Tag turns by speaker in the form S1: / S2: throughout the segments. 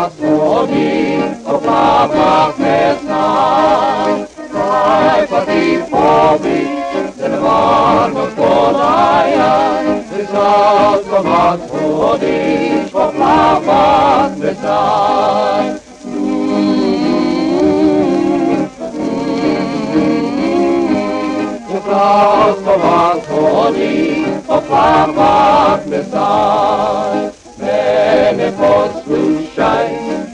S1: вас воді, оплава не знай. Хай пати побіг, це не варто подає, високо вас воді, оплава не знай. Просто вас воді, оплава не знай. Не послушай,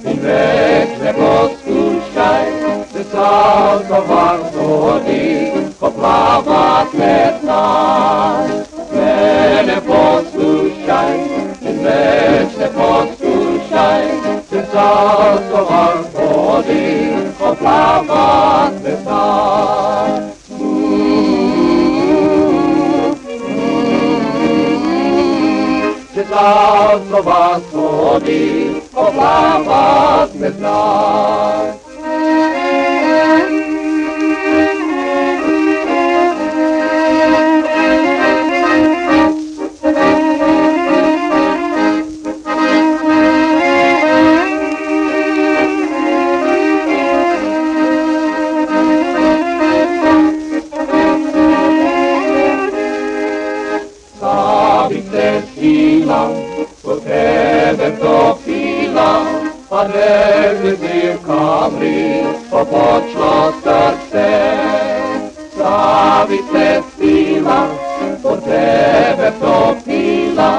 S1: i već ne poslušaj, se salko vas vodi, poplavat ne znaj. Ne poslušaj, i već ne poslušaj, se salko vas vodi, poplavat ne znaj. Salko vas vodi, oplavat ne znaj. Savite sila, po tebe topila, a ne gledi v kamri, popočno srce. Savite sila, po tebe topila,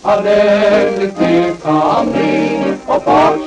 S1: a ne gledi v kamri, popočno